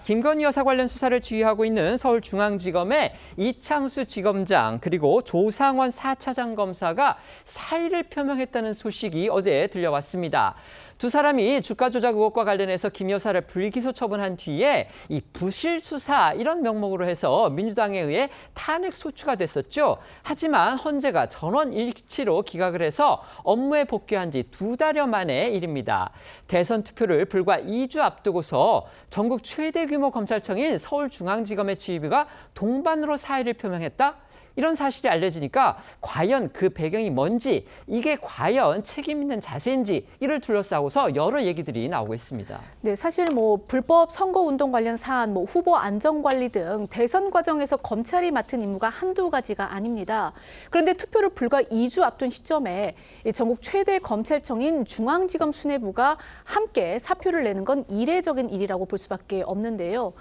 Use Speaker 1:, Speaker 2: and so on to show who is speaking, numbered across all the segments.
Speaker 1: 김건희 여사 관련 수사를 지휘하고 있는 서울중앙지검의 이창수 지검장 그리고 조상원 4차장 검사가 사의를 표명했다는 소식이 어제 들려왔습니다. 두 사람이 주가 조작 의혹과 관련해서 김 여사를 불기소 처분한 뒤에 이 부실 수사 이런 명목으로 해서 민주당에 의해 탄핵 소추가 됐었죠. 하지만 헌재가 전원 일치로 기각을 해서 업무에 복귀한 지 2달여 만의 일입니다. 대선 투표를 불과 2주 앞두고서 전국 최대 규모 검찰청인 서울중앙지검의 지휘부가 동반으로 사의를 표명했다? 이런 사실이 알려지니까 과연 그 배경이 뭔지, 이게 과연 책임 있는 자세인지 이를 둘러싸고서 여러 얘기들이 나오고 있습니다.
Speaker 2: 네, 사실 불법 선거운동 관련 사안, 후보 안전관리 등 대선 과정에서 검찰이 맡은 임무가 한두 가지가 아닙니다. 그런데 투표를 불과 2주 앞둔 시점에 전국 최대 검찰청인 중앙지검 수뇌부가 함께 사표를 내는 건 이례적인 일이라고 볼 수밖에 없는데요.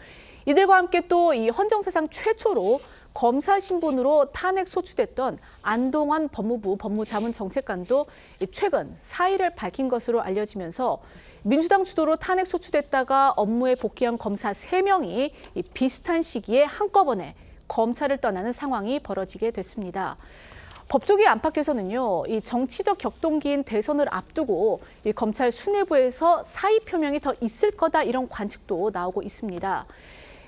Speaker 2: 이들과 함께 또 이 헌정사상 최초로 검사 신분으로 탄핵 소추됐던 안동환 법무부 법무자문정책관도 최근 사의를 밝힌 것으로 알려지면서 민주당 주도로 탄핵 소추됐다가 업무에 복귀한 검사 3명이 비슷한 시기에 한꺼번에 검찰을 떠나는 상황이 벌어지게 됐습니다. 법조계 안팎에서는요, 이 정치적 격동기인 대선을 앞두고 이 검찰 수뇌부에서 사의 표명이 더 있을 거다 이런 관측도 나오고 있습니다.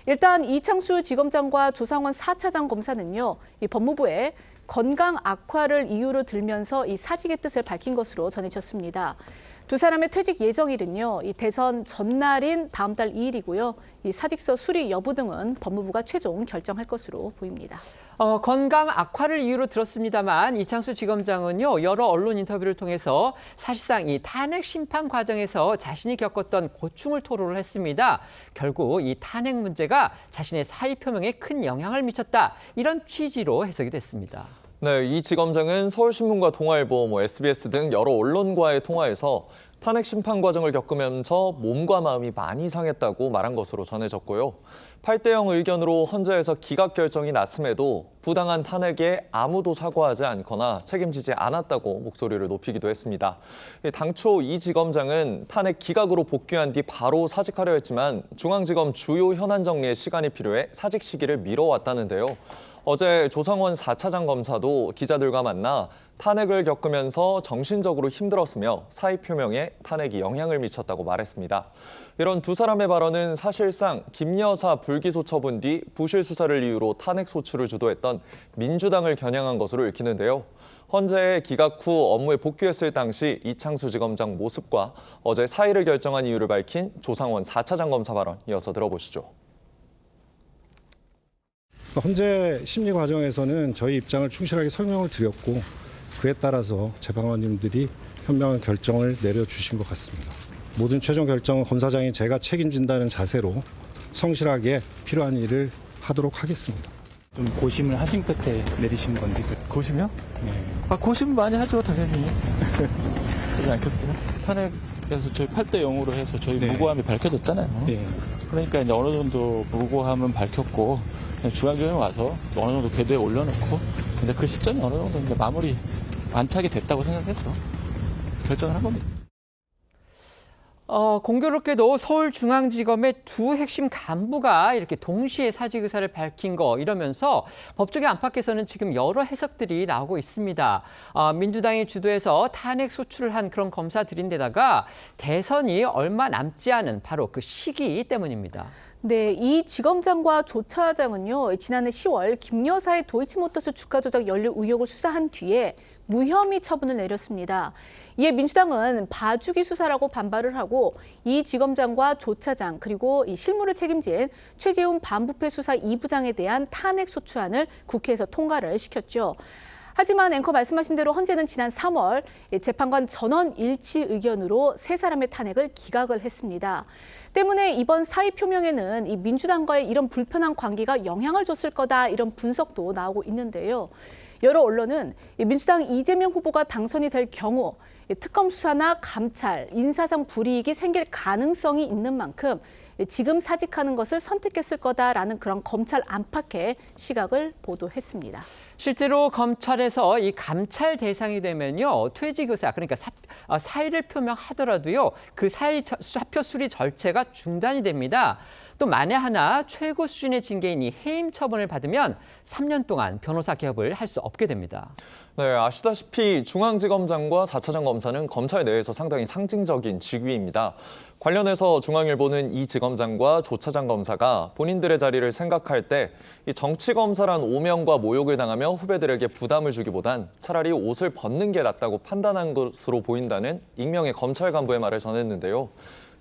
Speaker 2: 일단 이창수 지검장과 조상원 4차장 검사는요, 이 법무부에 건강 악화를 이유로 들면서 이 사직의 뜻을 밝힌 것으로 전해졌습니다. 두 사람의 퇴직 예정일은요, 이 대선 전날인 다음 달 2일이고요. 이 사직서 수리 여부 등은 법무부가 최종 결정할 것으로 보입니다.
Speaker 1: 건강 악화를 이유로 들었습니다만 이창수 지검장은요, 여러 언론 인터뷰를 통해서 사실상 이 탄핵 심판 과정에서 자신이 겪었던 고충을 토로를 했습니다. 결국 이 탄핵 문제가 자신의 사의 표명에 큰 영향을 미쳤다. 이런 취지로 해석이 됐습니다.
Speaker 3: 네, 이 지검장은 서울신문과 동아일보, SBS 등 여러 언론과의 통화에서 탄핵 심판 과정을 겪으면서 몸과 마음이 많이 상했다고 말한 것으로 전해졌고요. 8대0 의견으로 헌재에서 기각 결정이 났음에도 부당한 탄핵에 아무도 사과하지 않거나 책임지지 않았다고 목소리를 높이기도 했습니다. 당초 이 지검장은 탄핵 기각으로 복귀한 뒤 바로 사직하려 했지만 중앙지검 주요 현안 정리에 시간이 필요해 사직 시기를 미뤄왔다는데요. 어제 조상원 4차장 검사도 기자들과 만나 탄핵을 겪으면서 정신적으로 힘들었으며 사의 표명에 탄핵이 영향을 미쳤다고 말했습니다. 이런 두 사람의 발언은 사실상 김 여사 불기소 처분 뒤 부실 수사를 이유로 탄핵 소추를 주도했던 민주당을 겨냥한 것으로 읽히는데요. 헌재에 기각 후 업무에 복귀했을 당시 이창수 지검장 모습과 어제 사의를 결정한 이유를 밝힌 조상원 4차장 검사 발언 이어서 들어보시죠.
Speaker 4: 헌재 심리 과정에서는 저희 입장을 충실하게 설명을 드렸고 그에 따라서 재판관님들이 현명한 결정을 내려주신 것 같습니다. 모든 최종 결정은 검사장이 제가 책임진다는 자세로 성실하게 필요한 일을 하도록 하겠습니다.
Speaker 5: 좀 고심을 하신 끝에 내리신 건지.
Speaker 6: 고심이요?
Speaker 5: 네.
Speaker 6: 고심 많이 하죠, 당연히. 그러지 않겠어요? 탄핵에서 저희 8대0으로 해서 저희 무고함이 밝혀졌잖아요.
Speaker 5: 네.
Speaker 6: 그러니까 이제 어느 정도 무고함은 밝혔고 중앙지검에 와서 어느 정도 궤도에 올려놓고 근데 그 시점이 어느 정도 이제 마무리 안착이 됐다고 생각해서 결정을 한 겁니다.
Speaker 1: 공교롭게도 서울중앙지검의 두 핵심 간부가 이렇게 동시에 사직 의사를 밝힌 거 이러면서 법조계 안팎에서는 지금 여러 해석들이 나오고 있습니다. 민주당이 주도해서 탄핵 소추를 한 그런 검사들인데다가 대선이 얼마 남지 않은 바로 그 시기 때문입니다.
Speaker 2: 네, 이 지검장과 조 차장은요, 지난해 10월 김 여사의 도이치모터스 주가 조작 연루 의혹을 수사한 뒤에 무혐의 처분을 내렸습니다. 이에 민주당은 봐주기 수사라고 반발을 하고 이 지검장과 조 차장 그리고 이 실무를 책임진 최재훈 반부패 수사 2부장에 대한 탄핵 소추안을 국회에서 통과를 시켰죠. 하지만 앵커 말씀하신 대로 헌재는 지난 3월 재판관 전원 일치 의견으로 세 사람의 탄핵을 기각을 했습니다. 때문에 이번 사의 표명에는 이 민주당과의 이런 불편한 관계가 영향을 줬을 거다 이런 분석도 나오고 있는데요. 여러 언론은 민주당 이재명 후보가 당선이 될 경우 특검 수사나 감찰, 인사상 불이익이 생길 가능성이 있는 만큼 지금 사직하는 것을 선택했을 거다라는 그런 검찰 안팎의 시각을 보도했습니다.
Speaker 1: 실제로 검찰에서 이 감찰 대상이 되면요, 퇴직 의사 그러니까 사의를 표명하더라도요, 그 사표 수리 절차가 중단이 됩니다. 또 만에 하나 최고 수준의 징계인이 해임 처분을 받으면 3년 동안 변호사 개업을 할 수 없게 됩니다.
Speaker 3: 네, 아시다시피 중앙지검장과 4차장 검사는 검찰 내에서 상당히 상징적인 직위입니다. 관련해서 중앙일보는 이 지검장과 조차장 검사가 본인들의 자리를 생각할 때 이 정치검사란 오명과 모욕을 당하며 후배들에게 부담을 주기보단 차라리 옷을 벗는 게 낫다고 판단한 것으로 보인다는 익명의 검찰 간부의 말을 전했는데요.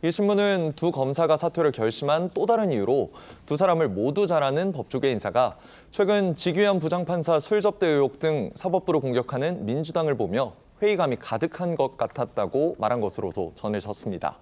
Speaker 3: 이 신문은 두 검사가 사퇴를 결심한 또 다른 이유로 두 사람을 모두 잘 아는 법조계 인사가 최근 지규현 부장판사 술 접대 의혹 등 사법부를 공격하는 민주당을 보며 회의감이 가득한 것 같았다고 말한 것으로도 전해졌습니다.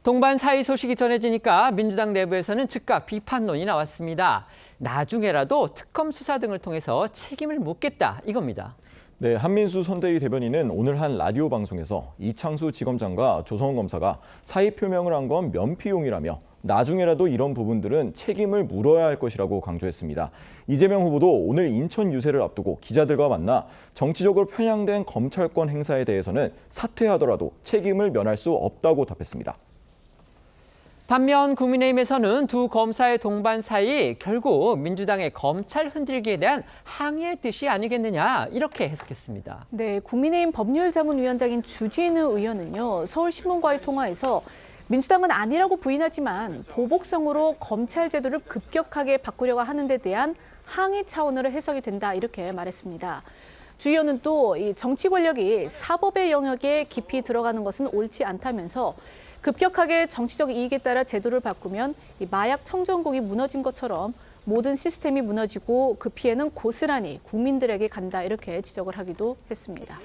Speaker 1: 동반 사이 소식이 전해지니까 민주당 내부에서는 즉각 비판론이 나왔습니다. 나중에라도 특검 수사 등을 통해서 책임을 묻겠다 이겁니다.
Speaker 7: 네, 한민수 선대위 대변인은 오늘 한 라디오 방송에서 이창수 지검장과 조성원 검사가 사의 표명을 한 건 면피용이라며 나중에라도 이런 부분들은 책임을 물어야 할 것이라고 강조했습니다. 이재명 후보도 오늘 인천 유세를 앞두고 기자들과 만나 정치적으로 편향된 검찰권 행사에 대해서는 사퇴하더라도 책임을 면할 수 없다고 답했습니다.
Speaker 1: 반면 국민의힘에서는 두 검사의 동반 사이 결국 민주당의 검찰 흔들기에 대한 항의의 뜻이 아니겠느냐 이렇게 해석했습니다.
Speaker 2: 네, 국민의힘 법률자문위원장인 주진우 의원은요, 서울신문과의 통화에서 민주당은 아니라고 부인하지만 보복성으로 검찰 제도를 급격하게 바꾸려고 하는 데 대한 항의 차원으로 해석이 된다 이렇게 말했습니다. 주 의원은 또 이 정치 권력이 사법의 영역에 깊이 들어가는 것은 옳지 않다면서 급격하게 정치적 이익에 따라 제도를 바꾸면 이 마약 청정국이 무너진 것처럼 모든 시스템이 무너지고 그 피해는 고스란히 국민들에게 간다 이렇게 지적을 하기도 했습니다.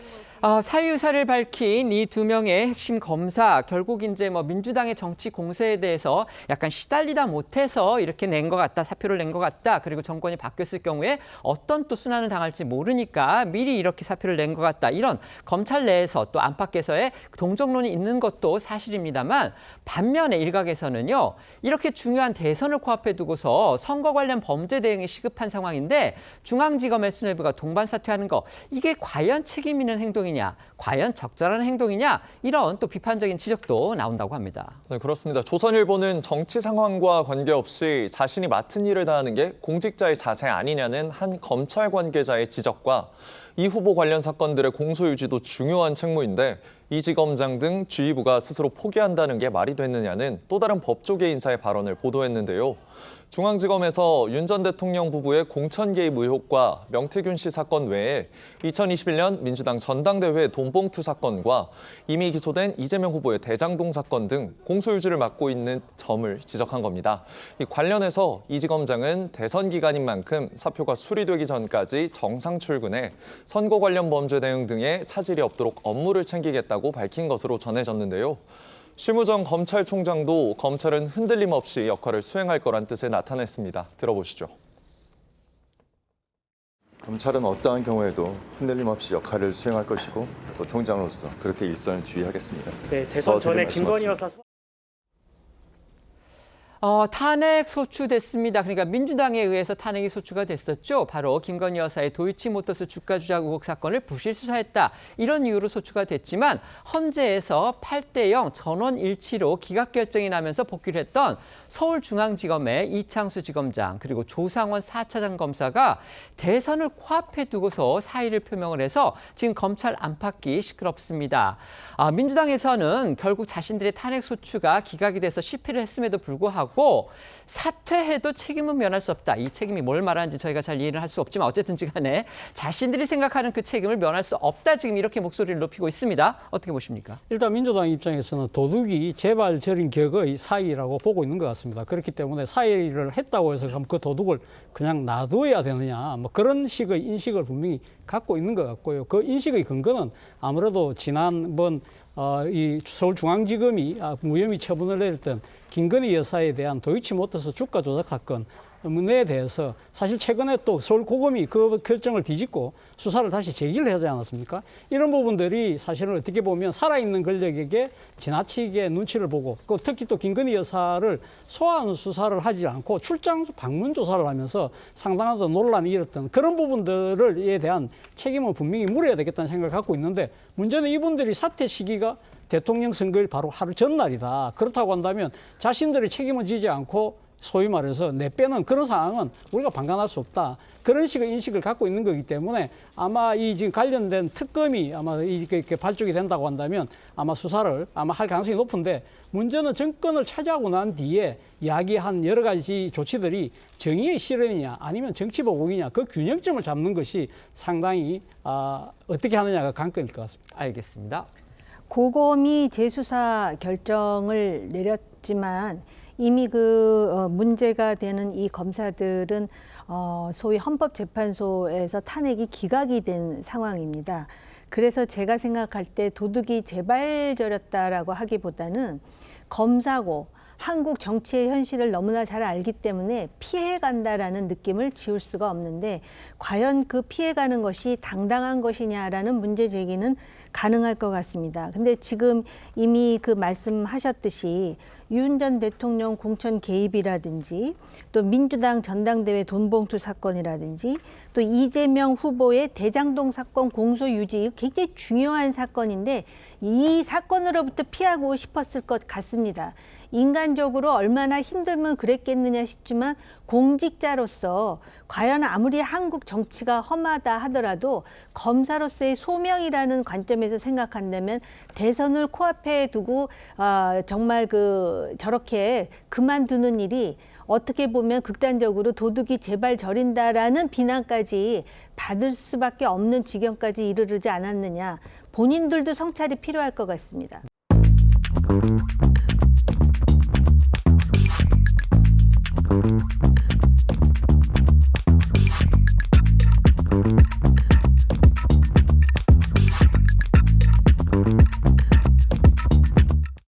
Speaker 1: 사의 의사를 밝힌 이 두 명의 핵심 검사 결국 이제 민주당의 정치 공세에 대해서 약간 시달리다 못해서 이렇게 낸 것 같다, 사표를 낸 것 같다. 그리고 정권이 바뀌었을 경우에 어떤 또 순환을 당할지 모르니까 미리 이렇게 사표를 낸 것 같다. 이런 검찰 내에서 또 안팎에서의 동정론이 있는 것도 사실입니다만 반면에 일각에서는요. 이렇게 중요한 대선을 코앞에 두고서 선거 관련 범죄 대응이 시급한 상황인데 중앙지검의 수뇌부가 동반 사퇴하는 거 이게 과연 책임 있는 행동이냐, 과연 적절한 행동이냐 이런 또 비판적인 지적도 나온다고 합니다.
Speaker 3: 네, 그렇습니다. 조선일보는 정치 상황과 관계없이 자신이 맡은 일을 다하는 게 공직자의 자세 아니냐는 한 검찰 관계자의 지적과 이 후보 관련 사건들의 공소유지도 중요한 책무인데 이 지검장 등 주의부가 스스로 포기한다는 게 말이 됐느냐는 또 다른 법조계 인사의 발언을 보도했는데요. 중앙지검에서 윤 전 대통령 부부의 공천 개입 의혹과 명태균 씨 사건 외에 2021년 민주당 전당대회 돈봉투 사건과 이미 기소된 이재명 후보의 대장동 사건 등 공소유지를 맡고 있는 점을 지적한 겁니다. 이 관련해서 이 지검장은 대선 기간인 만큼 사표가 수리되기 전까지 정상 출근해 선거 관련 범죄 대응 등에 차질이 없도록 업무를 챙기겠다고 밝힌 것으로 전해졌는데요. 심우정 검찰총장도 검찰은 흔들림 없이 역할을 수행할 거란 뜻을 나타냈습니다. 들어보시죠.
Speaker 8: 검찰은 어떠한 경우에도 흔들림 없이 역할을 수행할 것이고 또 총장으로서 그렇게 일선을 주의하겠습니다.
Speaker 9: 네, 대선 전에 김건희 여사
Speaker 1: 탄핵 소추됐습니다. 그러니까 민주당에 의해서 탄핵이 소추가 됐었죠. 바로 김건희 여사의 도이치모터스 주가 조작 의혹 사건을 부실 수사했다. 이런 이유로 소추가 됐지만 헌재에서 8대0 전원 일치로 기각 결정이 나면서 복귀를 했던 서울중앙지검의 이창수 지검장 그리고 조상원 4차장 검사가 대선을 코앞에 두고서 사의를 표명을 해서 지금 검찰 안팎이 시끄럽습니다. 민주당에서는 결국 자신들의 탄핵 소추가 기각이 돼서 실패를 했음에도 불구하고 사퇴해도 책임은 면할 수 없다. 이 책임이 뭘 말하는지 저희가 잘 이해를 할 수 없지만 어쨌든지 간에 자신들이 생각하는 그 책임을 면할 수 없다. 지금 이렇게 목소리를 높이고 있습니다. 어떻게 보십니까?
Speaker 10: 일단 민주당 입장에서는 도둑이 재발 저린 격의 사의라고 보고 있는 것 같습니다. 그렇기 때문에 사의를 했다고 해서 그럼 그 도둑을 그냥 놔둬야 되느냐 뭐 그런 식의 인식을 분명히 갖고 있는 것 같고요. 그 인식의 근거는 아무래도 지난번 이 서울중앙지검이 무혐의 처분을 내렸던 김건희 여사에 대한 도이치모터스 주가 조작 사건에 대해서 사실 최근에 또 서울고검이 그 결정을 뒤집고 수사를 다시 제기를 하지 않았습니까? 이런 부분들이 사실은 어떻게 보면 살아있는 권력에게 지나치게 눈치를 보고 특히 또 김건희 여사를 소환 수사를 하지 않고 출장 방문 조사를 하면서 상당한 논란이 일었던 그런 부분들에 대한 책임은 분명히 물어야 되겠다는 생각을 갖고 있는데 문제는 이분들이 사퇴 시기가 대통령 선거일 바로 하루 전날이다. 그렇다고 한다면 자신들의 책임을 지지 않고 소위 말해서 내빼는 그런 상황은 우리가 방관할 수 없다. 그런 식의 인식을 갖고 있는 거기 때문에 아마 이 지금 관련된 특검이 아마 이렇게 발족이 된다고 한다면 아마 수사를 아마 할 가능성이 높은데, 문제는 정권을 차지하고 난 뒤에 이야기한 여러 가지 조치들이 정의의 실현이냐 아니면 정치 보복이냐, 그 균형점을 잡는 것이 상당히 어떻게 하느냐가 관건일 것 같습니다.
Speaker 1: 알겠습니다.
Speaker 11: 고검이 재수사 결정을 내렸지만 이미 문제가 되는 이 검사들은 소위 헌법재판소에서 탄핵이 기각이 된 상황입니다. 그래서 제가 생각할 때 도둑이 재발저렸다라고 하기보다는 검사고 한국 정치의 현실을 너무나 잘 알기 때문에 피해간다라는 느낌을 지울 수가 없는데, 과연 그 피해가는 것이 당당한 것이냐라는 문제 제기는 가능할 것 같습니다. 근데 지금 이미 말씀하셨듯이 윤 전 대통령 공천 개입이라든지, 또 민주당 전당대회 돈봉투 사건이라든지, 또 이재명 후보의 대장동 사건 공소 유지, 굉장히 중요한 사건인데 이 사건으로부터 피하고 싶었을 것 같습니다. 인간적으로 얼마나 힘들면 그랬겠느냐 싶지만, 공직자로서 과연 아무리 한국 정치가 험하다 하더라도 검사로서의 소명이라는 관점에서 생각한다면 대선을 코앞에 두고 정말 저렇게 그만두는 일이 어떻게 보면 극단적으로 도둑이 제발 저린다라는 비난까지 받을 수밖에 없는 지경까지 이르르지 않았느냐. 본인들도 성찰이 필요할 것 같습니다.